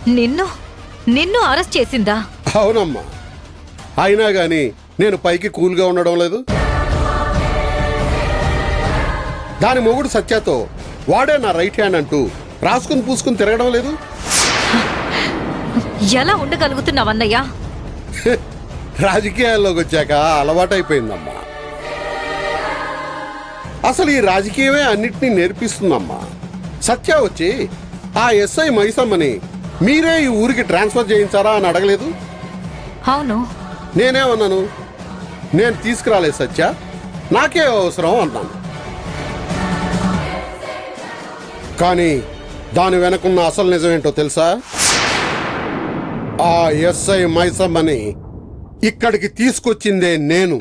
నిన్ను అరెస్ట్ చేసిందా? అవునమ్మా, అయినా గాని నేను పైకి కూల్గా ఉండడం లేదు. దాని మొగుడు సత్యతో వాడే నా రైట్ హ్యాండ్ అంటూ రాసుకుని పూసుకుని తిరగడం లేదు. ఎలా ఉండగలుగుతున్నావన్నయ్యా? రాజకీయాల్లోకి వచ్చాక అలవాటైపోయిందమ్మా. అసలు ఈ రాజకీయమే అన్నిటినీ నేర్పిస్తుందమ్మా. సత్య వచ్చి ఆ ఎస్ఐ మైసమ్మని మీరే ఈ ఊరికి ట్రాన్స్ఫర్ చేయించారా అని అడగలేదు. అవును. నేనేమన్నాను? నేను తీసుకురాలేదు సత్య, నాకే అవసరం అన్నాను. కానీ దాని వెనకున్న అసలు నిజమేంటో తెలుసా? ఆ ఎస్ఐ మైసమ్మని ఇక్కడికి తీసుకొచ్చిందే నేను.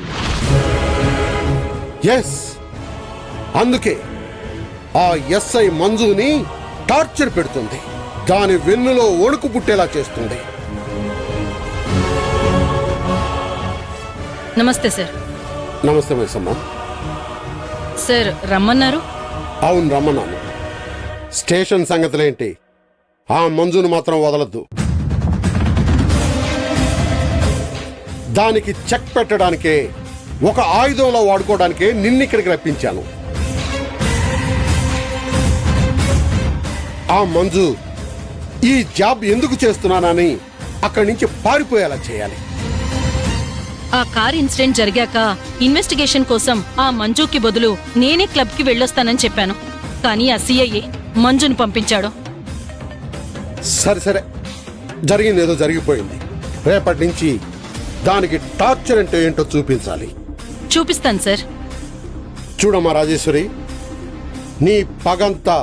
ఎస్, అందుకే ఆ ఎస్ఐ మంజుని టార్చర్ పెడుతుంది, దాని వెన్నులో వణుకు పుట్టేలా చేస్తుంది. నమస్తే సార్. నమస్తే మైసమ్మ. సార్ రమ్మన్నారు? అవును, రమ్మన్నాను. స్టేషన్ సంగతులేంటి? ఆ మంజును మాత్రం వదలద్దు. దానికి చెక్ పెట్టడానికే, ఒక ఆయుధంలో వాడుకోవడానికే నిన్నిక్కడికి రప్పించాను. ఆ మంజు ఈ జాబ్ ఎందుకు చేస్తున్నానని అక్కడి నుంచి పారిపోయేలా చేయాలి. ఆ కార్ ఇన్సిడెంట్ జరిగాక ఇన్వెస్టిగేషన్ కోసం ఆ మంజుకి బదులు నేనే క్లబ్ కి వెళ్ళొస్తానని చెప్పాను. కానీ ఆ సిఐఏ మంజుని పంపించాడు. సరే, జరిగింది ఏదో జరిగిపోయింది. రేపటి నుంచి దానికి టార్చర్ అంటే ఏంటో చూపించాలి. చూపిస్తాను సార్. చూడమ్మా రాజేశ్వరి, నీ పగంతా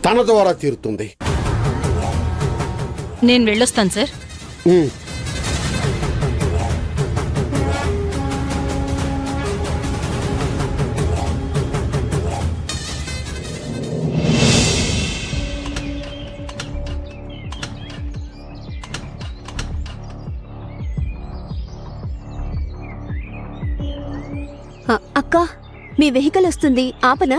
తన ద్వారా తీరుతుంది. నేను వెళ్ళొస్తాను సార్. అక్క, మీ వెహికల్ వస్తుంది, ఆపనా?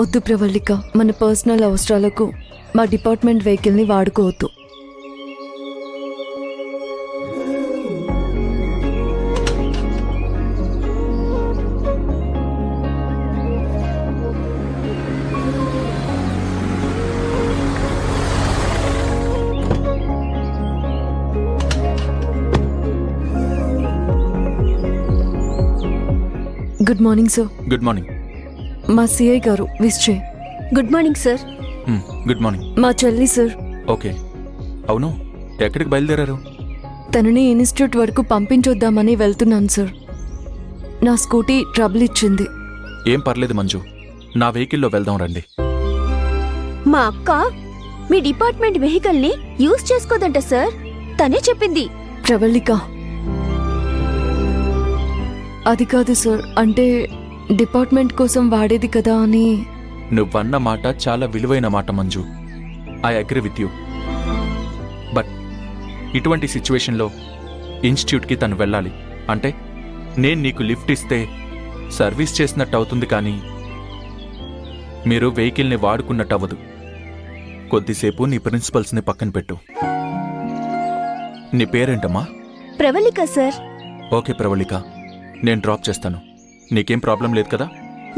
వద్దు ప్రవళిక, మన పర్సనల్ అవసరాలకు మా డిపార్ట్మెంట్ వెహికల్ని వాడుకోవద్దు. Good morning sir. Good morning. మా సిఐ గారు విశ్చయ్. Good morning sir. Good morning. మా చెల్లి సార్. ఓకే, అవును, ఎక్కడికి బయలుదేరారు? తనని ఇన్స్టిట్యూట్ వరకు పంపించొద్దామని వెళ్తున్నాను సార్. నా స్కూటీ ట్రబుల్ ఇచ్చింది. ఏం పర్లేదు మంజు, నా వెహికల్లో వెళ్దాం రండి. మా అక్క మీ డిపార్ట్మెంట్ వెహికల్ ని యూజ్ చేసుకోదంట సార్, తనే చెప్పింది. ప్రవళిక, అది కాదు సార్, అంటే డిపార్ట్మెంట్ కోసం వాడేది కదా అని. నువ్వన్న మాట చాలా విలువైన మాట Manju, I agree with you. But ఇటువంటి సిచ్యువేషన్లో ఇన్స్టిట్యూట్కి తను వెళ్ళాలి అంటే నేను నీకు లిఫ్ట్ ఇస్తే సర్వీస్ చేసినట్టు అవుతుంది, కానీ మీరు వెహికల్ని వాడుకున్నట్టు అవ్వదు. కొద్దిసేపు నీ ప్రిన్సిపల్స్ని పక్కన పెట్టు. నీ పేరేంటమ్మా? ప్రవళిక సార్. ఓకే ప్రవళిక, నేను డ్రాప్ చేస్తాను. నీకేం ప్రాబ్లం లేదు కదా?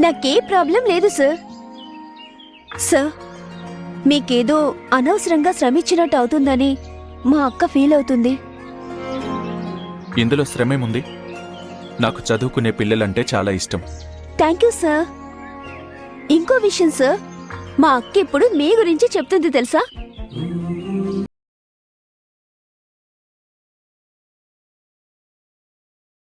నాకే ప్రాబ్లం లేదు సార్. సార్, మీకేదో అనవసరంగా శ్రమించినట్టు అవుతుందని మా అక్క ఫీల్ అవుతుంది. ఇందులో శ్రమేముంది? నాకు చదువుకునే పిల్లలంటే చాలా ఇష్టం. Thank you sir. ఇంకో విషయం సార్, మా అక్క ఇప్పుడు మీ గురించి చెప్తుంది తెలుసా?